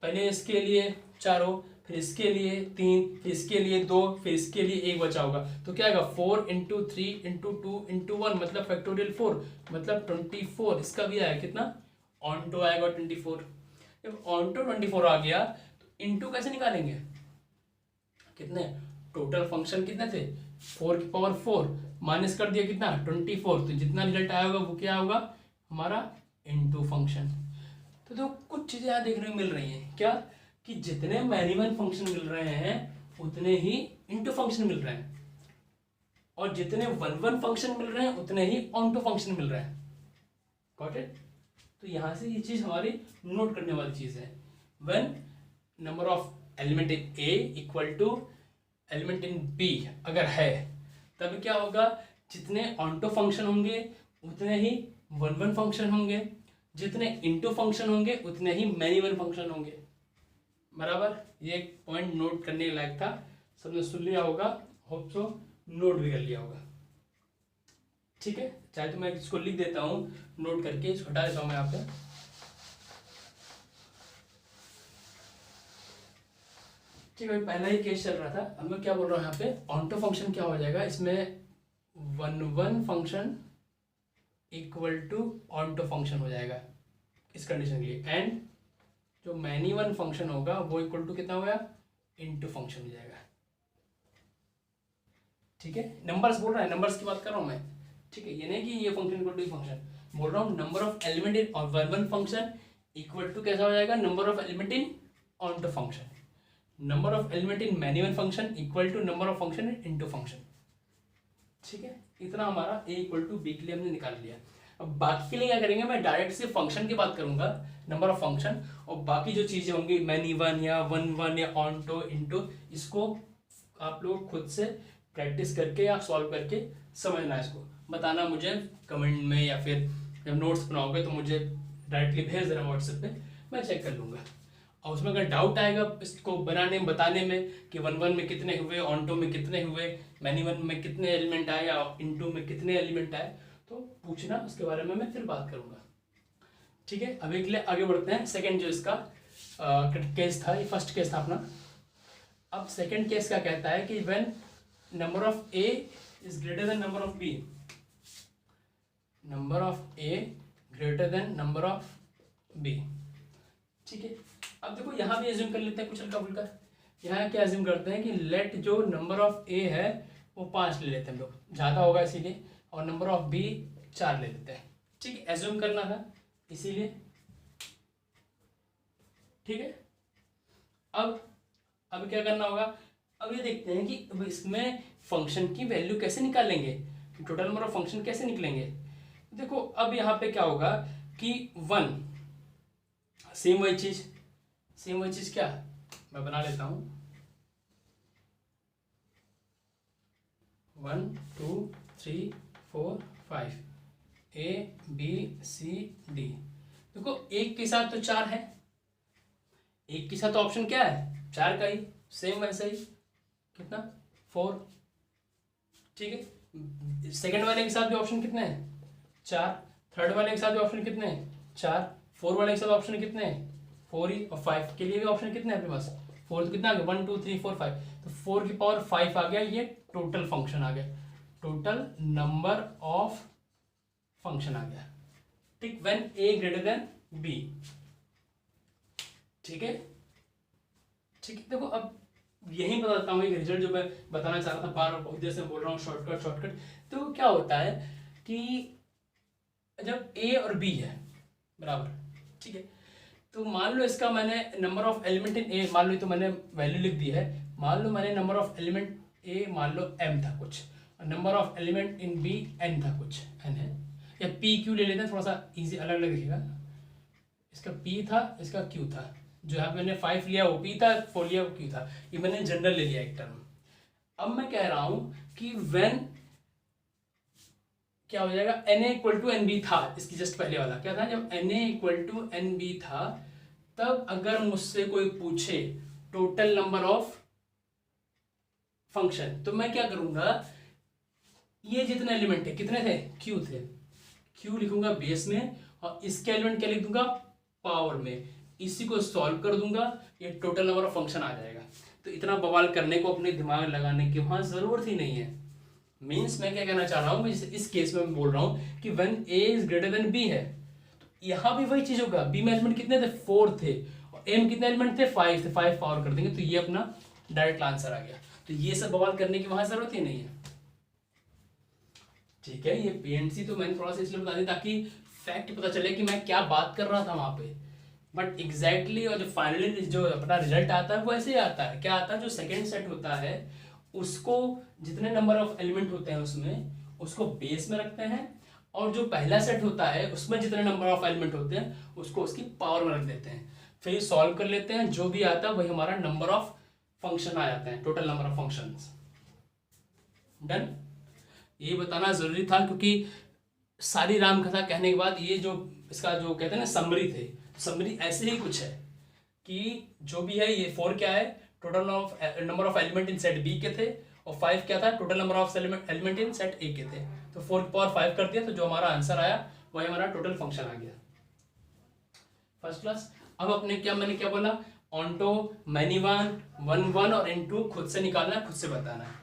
पहले इसके लिए चारों, फिर इसके लिए 3, फिर इसके लिए 2, फिर इसके लिए 1 बचा होगा, तो क्या आएगा 4 इंटू 3 इंटू 2 इंटू 1 मतलब फैक्टोरियल 4 मतलब 24। इसका भी आया कितना, ऑनटो आएगा 24। जब ऑनटो 24 आ गया तो इंटू कैसे निकालेंगे, कितने, टोटल फंक्शन कितने थे, 4 की पावर 4 माइनस कर दिया कितना 24, तो जितना रिजल्ट आया होगा वो क्या होगा हमारा इनटू फंक्शन। तो कुछ चीजें यहाँ देखने को मिल रही हैं क्या, कि जितने मैनी वन फंक्शन मिल रहे हैं उतने ही इनटू फंक्शन मिल रहे हैं, और जितने 1 1 फंक्शन मिल रहे हैं उतने ही ऑनटू फंक्शन मिल रहे हैं। Got it. तो यहाँ से ये चीज हमारी नोट करने वाली चीज है, when number of element in A equal to element in B अगर है, तब क्या होगा, जितने ऑनटो फंक्शन होंगे उतने ही 1 1 फंक्शन होंगे, जितने इनटू फंक्शन होंगे उतने ही मैनी वन फंक्शन होंगे, बराबर। ये एक पॉइंट नोट करने लायक था, सबने सुन लिया होगा, होप सो नोट भी कर लिया होगा। ठीक है, चाहे तो मैं इसको लिख देता हूँ नोट करके, इसको हटा देता हूँ मैं यहाँ पे। ठीक है, पहला ही केस चल रहा था। अब मैं क्या बोल रहा हूँ यहाँ पे, ऑन्टो फंक्शन क्या हो जाएगा इसमें, one function equal to onto function हो जाएगा इस कंडीशन के लिए, एंड जो मैनी वन फंक्शन होगा वो इक्वल टू कितना होगा, इनटू फंक्शन हो जाएगा। ठीक है, नंबर्स बोल रहा है, नंबर्स की बात कर रहा हूँ मैं। ठीक है, ये नहीं कि ये फंक्शन इक्वल टू फंक्शन, बोल रहा हूँ number of element in one function equal to कैसा हो जाएगा, number of element in onto function. Number of element in many one function equal to number of function in into function. ठीक है, इतना हमारा a इक्वल टू बी के लिए हमने निकाल लिया। अब बाकी के लिए क्या करेंगे, मैं डायरेक्ट से फंक्शन की बात करूंगा, नंबर ऑफ फंक्शन, और बाकी जो चीजें होंगी मैनी वन या वन या ऑन्टो इनटू, इसको आप लोग खुद से प्रैक्टिस करके या सॉल्व करके समझना है। इसको बताना मुझे कमेंट में, या फिर जब नोट्स बनाओगे तो मुझे डायरेक्टली भेज देना व्हाट्सएप पे, मैं चेक कर लूँगा। और उसमें अगर डाउट आएगा इसको बनाने में, बताने में कि वन में कितने हुए, ऑन्टो में कितने हुए, मैनी वन में कितने एलिमेंट आए या इनटू में कितने एलिमेंट आए, तो पूछना, उसके बारे में मैं फिर बात करूँगा। ठीक है, अभी के लिए आगे बढ़ते हैं। सेकेंड जो इसका केस था, ये फर्स्ट केस था अपना। अब सेकेंड केस क्या कहता है कि when number of A is greater than number of B, number of A greater than number of B. ठीक है, अब देखो यहाँ भी एज्यूम कर लेते हैं कुछ हल्का फुल्का। यहाँ क्या एज्यूम करते हैं कि लेट जो नंबर ऑफ ए है वो 5 ले लेते हैं हम लोग, ज़्यादा होगा इसीलिए, और नंबर ऑफ बी 4 ले लेते हैं। ठीक है, एज्यूम करना था इसीलिए। ठीक है, अब क्या करना होगा, अब ये देखते हैं कि अब इसमें फंक्शन की वैल्यू कैसे निकालेंगे, टोटल नंबर ऑफ फंक्शन कैसे निकलेंगे। देखो अब यहाँ पे क्या होगा कि 1 सेम वही चीज क्या, मैं बना लेता हूं, 1 2 3 4 5 ए बी सी डी। देखो एक के साथ तो 4 है, एक के साथ ऑप्शन क्या है 4 का ही, सेम वैसे ही कितना 4। ठीक है, सेकंड वाले के साथ भी ऑप्शन कितने हैं 4, थर्ड वाले के साथ भी ऑप्शन कितने हैं 4, 4 वाले के साथ ऑप्शन कितने हैं 4 ही, और 5 के लिए भी ऑप्शन कितने हैं अपने पास 4, तो कितना आ गया 1 2 3 4 5, तो 4 की पावर 5 आ गया, ये टोटल फंक्शन आ गया, टोटल नंबर ऑफ फंक्शन आ गया। ठीक, when A greater than B. ठीक है, देखो अब यही बताता हूँ एक रिजल्ट जो मैं बताना चाह रहा था, बार बार बहुत देर से बोल रहा हूँ शॉर्टकट। तो क्या होता है कि जब ए और बी है बराबर, ठीक है, तो मान लो इसका मैंने नंबर ऑफ एलिमेंट इन ए मान लो, तो मैंने वैल्यू लिख दी है, मान लो मैंने नंबर ऑफ एलिमेंट ए मान लो m था कुछ, और number of element in B n था कुछ, n है, या p q ले लेते हैं, थोड़ा सा इजी अलग अलग दिखेगा, इसका p था इसका q था, जो यहाँ पे मैंने 5 लिया वो p था, 4 लिया वो q था, ये मैंने जनरल ले लिया एक टर्म। अब मैं कह रहा हूँ कि व्हेन क्या हो जाएगा, na equal to N B था, इसकी जस्ट पहले वाला क्या था, जब na equal to N B था, तब अगर मुझसे कोई पूछे टोटल नंबर ऑफ फंक्शन, तो मैं क्या करूंगा, ये जितने एलिमेंट है कितने थे q थे, q लिखूंगा बेस में, और इसके एलिमेंट क्या लिख दूंगा पावर में, इसी को सॉल्व कर दूंगा, ये टोटल नंबर ऑफ फंक्शन आ जाएगा। तो इतना बवाल करने को अपने दिमाग लगाने की वहां जरूरत ही नहीं है। मीन्स मैं क्या कहना चाह रहा हूँ, इस केस में मैं बोल रहा हूँ कि when a is greater then b है, तो यहाँ भी वही चीज होगा, b में एलिमेंट कितने थे 4 थे, और a में कितने एलिमेंट थे 5 थे, 5 पावर कर देंगे, तो ये अपना डायरेक्ट आंसर आ गया। तो ये सब बवाल करने की वहां जरूरत ही नहीं है। ठीक है, ये पीएनसी तो मैंने थोड़ा सा इसलिए बता दिया ताकि फैक्ट पता चले कि मैं क्या बात कर रहा था वहां पे, बट एग्जैक्टली और जो फाइनली जो अपना रिजल्ट आता है वो ऐसे ही आता है। क्या आता है, जो सेकेंड सेट होता है उसको जितने नंबर ऑफ एलिमेंट होते हैं उसमें उसको बेस में रखते हैं, और जो पहला सेट होता है उसमें जितने नंबर ऑफ एलिमेंट होते हैं उसको उसकी पावर में रख देते हैं, फिर सॉल्व कर लेते हैं, जो भी आता है वही हमारा नंबर ऑफ फंक्शन आ जाते हैं, total number of functions. Done, ये बताना जरूरी था क्योंकि सारी राम कथा कहने के बाद ये जो इसका जो कहते हैं ना समरी थे, समरी ऐसे ही कुछ है कि जो भी है ये 4 क्या है total number of element in set B के थे, और 5 क्या था total number of element in set A के थे। तो 4 की पावर 5 कर दिया, तो जो हमारा आंसर आया वही हमारा टोटल फंक्शन आ गया। First class. अब अपने मैंने क्या बोला, onto, many one, one one और इनटू खुद से निकालना है, खुद से बताना है,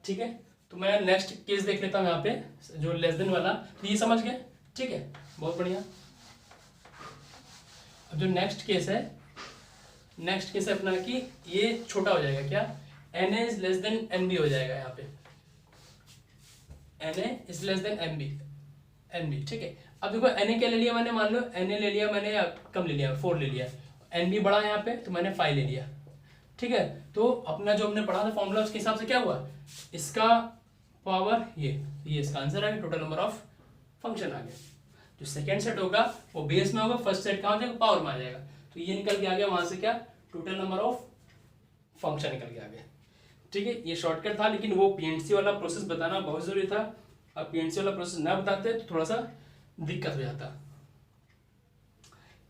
ठीक है। तो मैं नेक्स्ट केस देख लेता हूँ यहाँ पे, जो लेस देन वाला, तो ये समझ गए, ठीक है, बहुत बढ़िया। अब जो नेक्स्ट केस है अपना कि ये छोटा हो जाएगा, क्या, N A is less than N B हो जाएगा यहाँ पे, N A is less than N B, ठीक है। अब देखो एन ए क्या ले लिया मैंने, मान लो एन ए ले लिया मैंने, या कम ले लिया, 4 ले लिया, एन बी बड़ा यहाँ पे तो मैंने 5 ले लिया, ठीक है। तो अपना जो हमने पढ़ा था फॉर्मूला, उसके हिसाब से क्या हुआ, इसका पावर ये इसका आंसर आ गया, टोटल नंबर ऑफ फंक्शन आ गया। जो सेकेंड सेट होगा वो बेस में होगा, फर्स्ट सेट कहाँ हो जाएगा, पावर में आ जाएगा, तो ये निकल के आ गया वहां से क्या, टोटल नंबर ऑफ फंक्शन निकल के आ गया, ठीक है। ये शॉर्टकट था, लेकिन वो पीएनसी वाला प्रोसेस बताना बहुत जरूरी था। अब पीएनसी वाला प्रोसेस ना बताते तो थोड़ा सा दिक्कत हो जाता,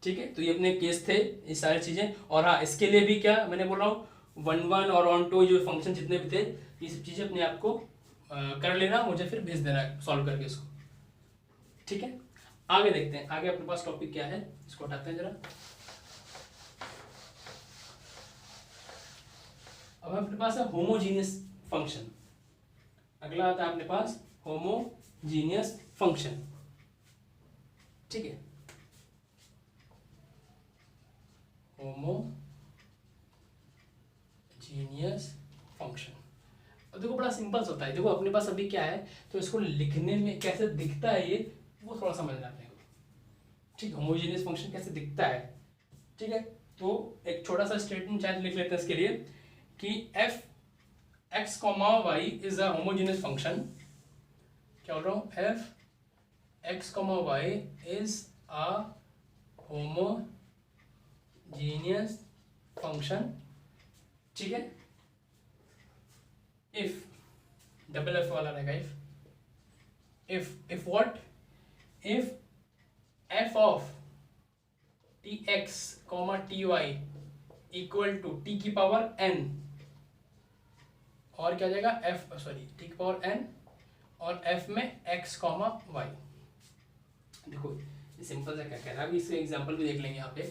ठीक है। तो ये अपने केस थे, ये सारी चीजें। और हाँ, इसके लिए भी क्या मैंने बोल रहा हूँ, 1 1 और ऑन टू जो फंक्शन जितने भी थे, ये सब चीजें अपने आप को कर लेना, मुझे फिर भेज देना सॉल्व करके इसको, ठीक है। आगे देखते हैं, आगे अपने पास टॉपिक क्या है, इसको हटाते हैं जरा। अब अपने पास है होमोजीनियस फंक्शन। अगला आता है अपने पास होमोजीनियस फंक्शन, ठीक है। होमोजीनियस फंक्शन, अब देखो बड़ा सिंपल होता है। देखो अपने पास अभी क्या है, तो इसको लिखने में कैसे दिखता है ये, वो थोड़ा समझना अपने को, ठीक। होमोजीनियस फंक्शन कैसे दिखता है, ठीक है। तो एक छोटा सा स्टेटमेंट चाहे लिख लेते हैं इसके लिए, कि F X comma Y is a homogeneous function. क्या बोल रहा हूँ, F X comma Y is a homogeneous function, ठीक है। इफ डबल एफ वाला रहेगा, if what, if F of T X comma T Y equal to T की power N, और क्या जाएगा एफ, सॉरी, टी की पावर एन, और एफ में एक्स कॉमा वाई। देखो ये सिंपल सा क्या कह रहा है, अभी इसका एग्जांपल भी देख लेंगे यहाँ पे।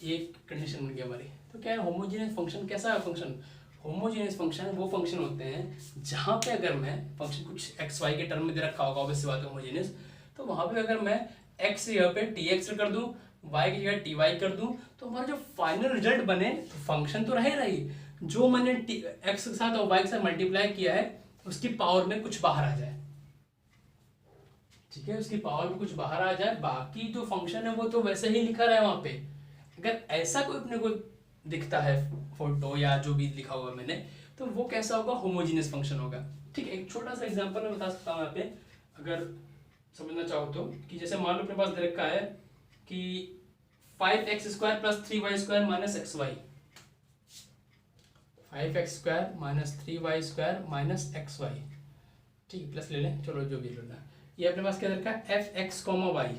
ये कंडीशन बन गई हमारी, तो क्या है होमोजेनियस फंक्शन, कैसा है फंक्शन, होमोजेनियस फंक्शन वो फंक्शन होते हैं जहाँ पे अगर मैं फंक्शन कुछ एक्स वाई के टर्म में दे रखा होगा, ऑब्वियस सी बात है होमोजेनियस, तो वहाँ पे अगर मैं एक्स यहाँ पे टी एक्स कर दूँ, वाई की जगह टी वाई कर दूँ, तो हमारा जो फाइनल रिजल्ट बने, तो फंक्शन तो रहे रही, जो मैंने एक्स के साथ और वाई के साथ मल्टीप्लाई किया है उसकी पावर में कुछ बाहर आ जाए, ठीक है, उसकी पावर में कुछ बाहर आ जाए, बाकी जो फंक्शन है वो तो वैसे ही लिखा रहा है वहां पे। अगर ऐसा कोई अपने को दिखता है फोटो या जो भी लिखा हुआ मैंने, तो वो कैसा होगा, होमोजीनियस फंक्शन होगा, ठीक है। एक छोटा सा एग्जांपल मैं बता सकता हूँ यहाँ पे, अगर समझना चाहो तो, कि जैसे मान लो अपने पास दे रखा है कि 5x² + 3y² - xy, 5x² - 3y² - xy, ठीक, प्लस ले लें, चलो जो भी लेना है। ये अपने पास क्या रखा है, एफ एक्स कॉमा वाई।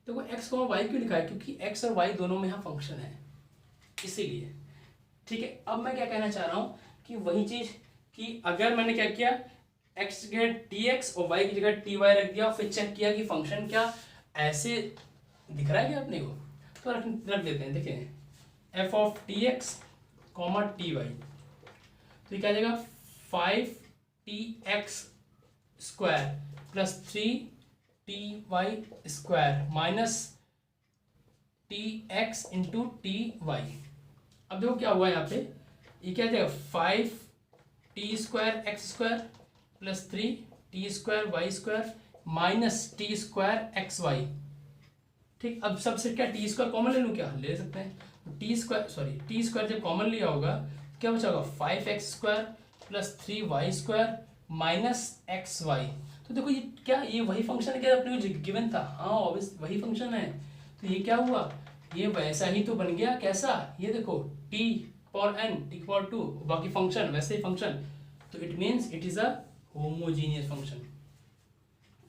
देखो एक्स कॉमा वाई क्यों लिखा है, क्योंकि एक्स और वाई दोनों में यहाँ फंक्शन है, इसीलिए, ठीक है। अब मैं क्या कहना चाह रहा हूँ कि वही चीज, कि अगर मैंने क्या किया, एक्स की जगह टी एक्स और वाई की जगह टी वाई रख दिया, और फिर चेक किया कि फंक्शन क्या ऐसे दिख रहा है क्या अपने को, तो रख देते हैं, देखिए F of T X comma T Y, तो ये क्या आ जाएगा 5tx² + 3ty² - tx × ty। अब देखो क्या हुआ यहाँ पे, ये क्या जाएगा 5t² x² + 3t² y² - t² xy, ठीक। अब सबसे क्या t² कॉमन ले लूँ, क्या ले सकते हैं, t² जब कॉमन लिया होगा क्या बचा होगा 5x² + 3y² - xy। तो देखो ये क्या, ये वही फंक्शन है क्या अपने को गिवन था, हाँ ऑब्वियस वही फंक्शन है। तो ये क्या हुआ, ये वैसा ही तो बन गया, कैसा, ये देखो t⁴n t⁴2 बाकी फंक्शन वैसे ही फंक्शन, तो it means it is a homogeneous function,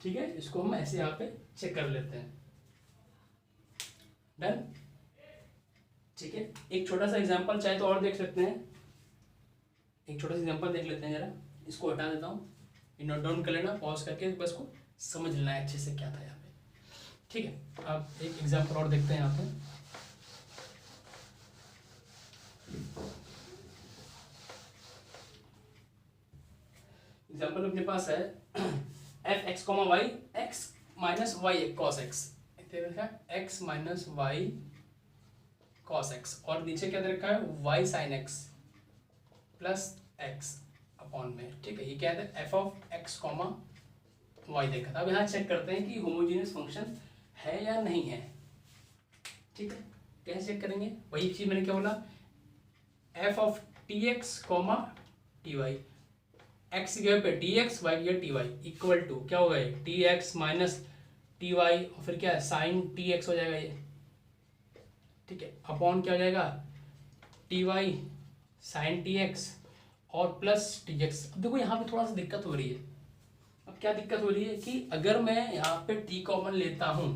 ठीक है। इसको हम ऐसे यहाँ पे चेक कर लेते हैं, डन, ठीक है। एक छोटा सा एग्जांपल चाहे तो और देख सकते हैं, एक छोटा सा एग्जांपल देख लेते हैं जरा, इसको हटा देता हूँ, नोट डाउन कर लेना पॉज करके बस को, समझ लेना है अच्छे से क्या था यहाँ पे। ठीक है, अब एक एग्जाम्पल और देखते हैं यहाँ पे। एग्जाम्पल अपने पास है F X comma Y X minus Y cos X, X minus Y cos X, और नीचे क्या दे रखा है Y sine X plus X upon में। ठीक है, ये क्या है F of X comma Y देखा था। अब यहाँ चेक करते हैं कि होमोजीनियस फंक्शन है या नहीं है। ठीक है, कैसे चेक करेंगे, वही चीज मैंने क्या बोला, F of T X comma T Y, X की जगह पे टी एक्स, वाई की जगह टी वाई, इक्वल टू क्या होगा ये T X minus T Y, और फिर क्या है साइन टी एक्स हो जाएगा ये। ठीक है, अपॉन क्या हो जाएगा t y sine t x और प्लस टी एक्स। अब देखो यहाँ पे थोड़ा सा दिक्कत हो रही है। अब क्या दिक्कत हो रही है कि अगर मैं यहाँ पे टी कॉमन लेता हूँ,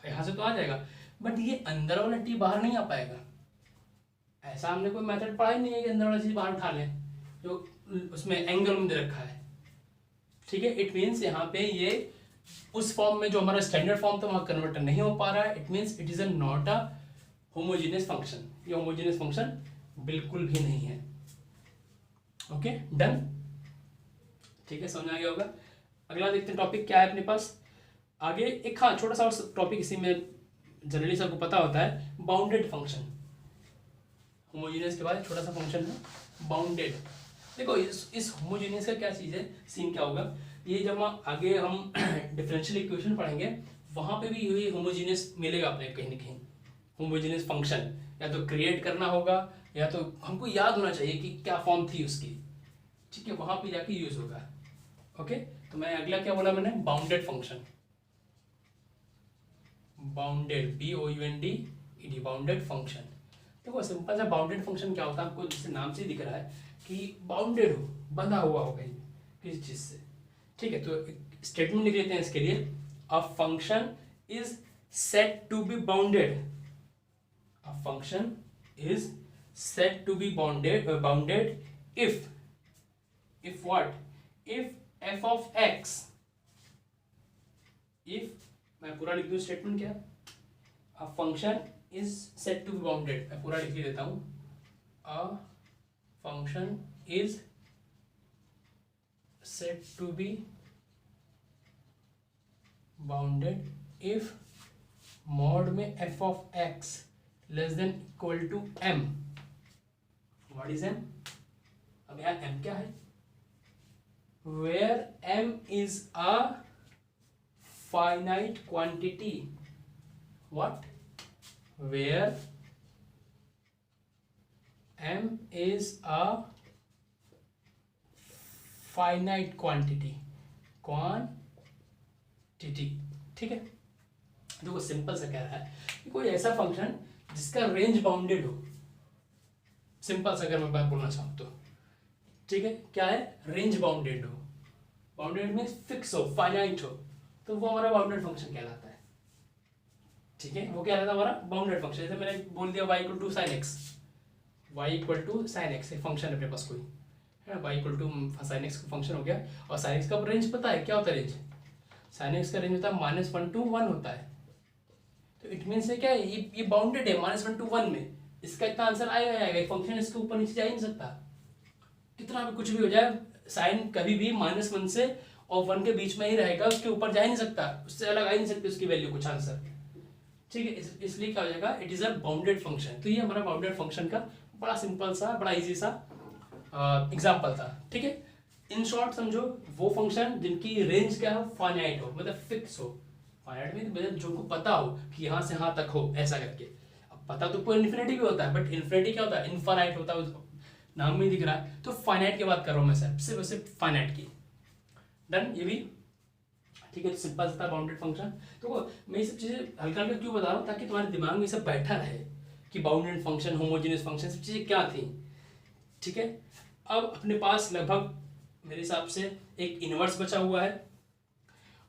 यहाँ से तो आ जाएगा, बट ये अंदर वाला टी बाहर नहीं आ पाएगा। ऐसा हमने कोई मेथड पढ़ा ही नहीं है कि अंदर वाला चीज बाहर उठा लें जो उसमें एंगल में दे रखा है। ठीक है, इट मीन्स यहाँ पे ये उस फॉर्म में जो हमारा स्टैंडर्ड फॉर्म था वहां कन्वर्ट नहीं हो पा रहा है। It means it is a not a homogeneous function, ये होमोजेनियस फंक्शन बिल्कुल भी नहीं है। ओके डन, ठीक है, समझ आ गया होगा। अगला देखते हैं टॉपिक क्या है अपने पास आगे। एक हाँ छोटा सा टॉपिक इसी में जनरली सबको पता होता है, बाउंडेड फंक्शन। होमोजेनियस के बाद छोटा सा फंक्शन है बाउंडेड। देखो इस होमोजेनियस का क्या चीज़ है, सीन क्या होगा, ये जब आगे हम डिफरेंशियल इक्वेशन पढ़ेंगे वहां पे भी ये होमोजेनियस मिलेगा अपने कहीं ना कहीं। होमोजेनियस फंक्शन या तो क्रिएट करना होगा या तो हमको याद होना चाहिए कि क्या फॉर्म थी उसकी। ठीक है, वहां पे जाके यूज होगा। ओके, तो मैं अगला क्या बोला मैंने, bounded function. Bounded BOUNDED bounded function. देखो सिंपल सा बाउंडेड फंक्शन क्या होता है, आपको जैसे नाम से दिख रहा है कि बाउंडेड हो, बंधा हुआ हो कहीं किसी चीज से। ठीक है, तो स्टेटमेंट लिख लेते हैं इसके लिए, a function is said to be bounded, a function is said to be bounded if what, if f of x, if मैं पूरा लिख दूं स्टेटमेंट क्या, a function is said to be bounded, मैं पूरा लिख देता हूं, a function is said to be bounded if mod में f of x less than equal to m। What is m, अब यहाँ m क्या है, where m is a finite quantity, what, where m is a finite quantity, ठीक है। देखो simple सा कह रहा है कि कोई ऐसा फंक्शन जिसका रेंज बाउंडेड हो, सिंपल सा अगर मैं बात बोलना चाहूँ तो, ठीक है, क्या है रेंज बाउंडेड हो, बाउंडेड मीन्स फिक्स हो, फाइनाइट हो, तो वो हमारा बाउंडेड फंक्शन कहलाता है। ठीक है, वो क्या रहता है हमारा बाउंडेड फंक्शन। जैसे मैंने बोल दिया y equal to sine x, y equal to sine x एक फंक्शन है अपने पास कोई है, y equal to sine x का फंक्शन हो गया, और साइन एक्स का रेंज पता है क्या होता है, रेंज साइन एक्स का रेंज होता है -1 to 1 होता है। तो इट मीन्स क्या है, ये बाउंडेड है -1 to 1 में, इसका इतना आंसर आएगा, फंक्शन इसके ऊपर नीचे जा ही नहीं सकता, कितना भी कुछ भी हो जाए, साइन कभी भी -1 से और 1 के बीच में ही रहेगा, उसके ऊपर जा ही नहीं सकता, उससे अलग आ ही नहीं सकती उसकी वैल्यू कुछ आंसर। ठीक है, इसलिए क्या हो जाएगा, it is a bounded function. तो ये हमारा बाउंडेड फंक्शन का बड़ा सिंपल सा बड़ा इजी सा एग्जाम्पल था। ठीक है, इन शॉर्ट समझो वो फंक्शन जिनकी रेंज क्या हो, फाइनाइट हो, मतलब फिक्स हो। फाइनाइट में मतलब जो को पता हो कि यहाँ से यहाँ तक हो, ऐसा करके। अब पता तो कोई इन्फिनिटी भी होता है, बट इन्फिनिटी क्या होता है, इनफाइनाइट होता है, नाम में दिख रहा है। तो फाइनाइट की बात कर रहा हूँ मैं सिर्फ फाइनाइट की। डन, ये भी ठीक है, तो सिंपल सा बाउंडेड फंक्शन। तो मैं ये सब चीज़ें हल्का हल्का क्यों बता रहा हूँ, ताकि तुम्हारे दिमाग में ये सब बैठा रहे कि बाउंडेड फंक्शन, होमोजेनियस फंक्शन, सब चीज़ें क्या थी। ठीक है, अब अपने पास लगभग मेरे हिसाब से एक इनवर्स बचा हुआ है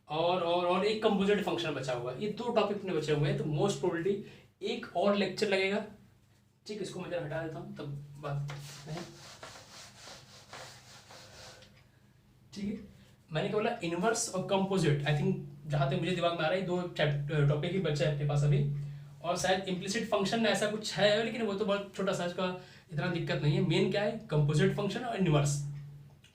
और एक कंपोजिट फंक्शन बचा हुआ है। ये दो टॉपिक अपने बचे हुए हैं, तो मोस्ट प्रोबेबली एक और लेक्चर लगेगा। ठीक है, इसको मैं जरा हटा देता हूँ तब बात है। ठीक है, मैंने क्या बोला, इनवर्स और कंपोजिट, आई थिंक जहाँ तक मुझे दिमाग में आ रहा है, दो टॉपिक ही बचा है अपने पास अभी। और शायद इम्प्लिसिट फंक्शन ऐसा कुछ है, लेकिन वो तो बहुत छोटा सा, इसका इतना दिक्कत नहीं है। मेन क्या है, कंपोजिट फंक्शन और इनवर्स,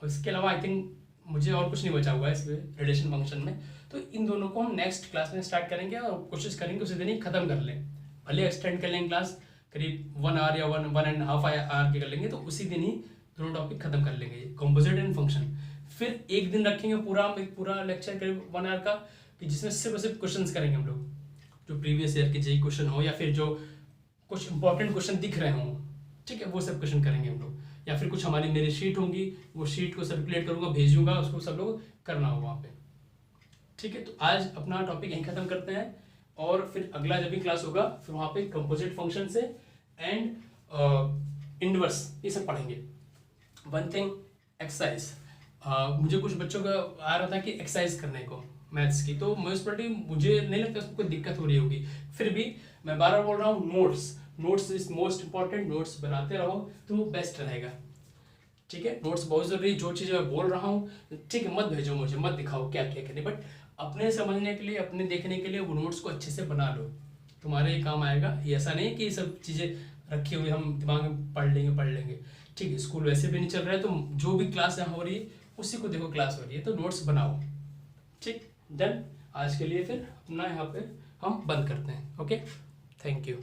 और इसके अलावा आई थिंक मुझे और कुछ नहीं बचा हुआ है इस रिलेशन फंक्शन में। तो इन दोनों को हम नेक्स्ट क्लास में स्टार्ट करेंगे और कोशिश करेंगे उसी दिन ही खत्म कर लें। भले एक्सटेंड कर लेंगे क्लास, करीब 1 आवर या 1.5 आवर के कर लेंगे, तो उसी दिन ही दोनों टॉपिक खत्म कर लेंगे, कंपोजिट एंड फंक्शन। फिर एक दिन रखेंगे पूरा लेक्चर करीब 1 आवर का, कि जिसमें सिर्फ क्वेश्चंस करेंगे हम लोग, जो प्रीवियस ईयर के जेई क्वेश्चन हो या फिर जो कुछ इंपॉर्टेंट क्वेश्चन दिख रहे हों, ठीक है, वो सब क्वेश्चन करेंगे हम लोग। या फिर कुछ हमारी मेरी शीट होंगी, वो शीट को सर्कुलेट करूँगा, भेजूंगा, उसको सब लोग करना होगा वहाँ पे। ठीक है, तो आज अपना टॉपिक यहीं खत्म करते हैं, और फिर अगला जब भी क्लास होगा फिर वहाँ पे कंपोजिट फंक्शन से एंड इनवर्स ये सब पढ़ेंगे। वन थिंग, एक्सरसाइज, मुझे कुछ बच्चों का आ रहा था कि एक्सरसाइज करने को मैथ्स की, तो मुझे नहीं लगता उसको कोई दिक्कत हो रही होगी। फिर भी मैं बार बार बोल रहा हूँ, notes is most important, notes बनाते रहो तो वो बेस्ट रहेगा। ठीक है, नोट्स बहुत जरूरी, जो चीज़ मैं बोल रहा हूँ, ठीक है, मत भेजो मुझे, मत दिखाओ क्या क्या करने, बट अपने समझने के लिए, अपने देखने के लिए वो नोट्स को अच्छे से बना लो, तुम्हारे ये काम आएगा। ये ऐसा नहीं कि ये सब चीज़ें रखी हुई हम दिमाग में पढ़ लेंगे। ठीक है, स्कूल वैसे भी नहीं चल रहा है, तो जो भी क्लास यहाँ हो रही है उसी को देखो, क्लास हो रही है तो नोट्स बनाओ। ठीक, डन। आज के लिए फिर अपना यहाँ पे हम बंद करते हैं। Okay, thank you.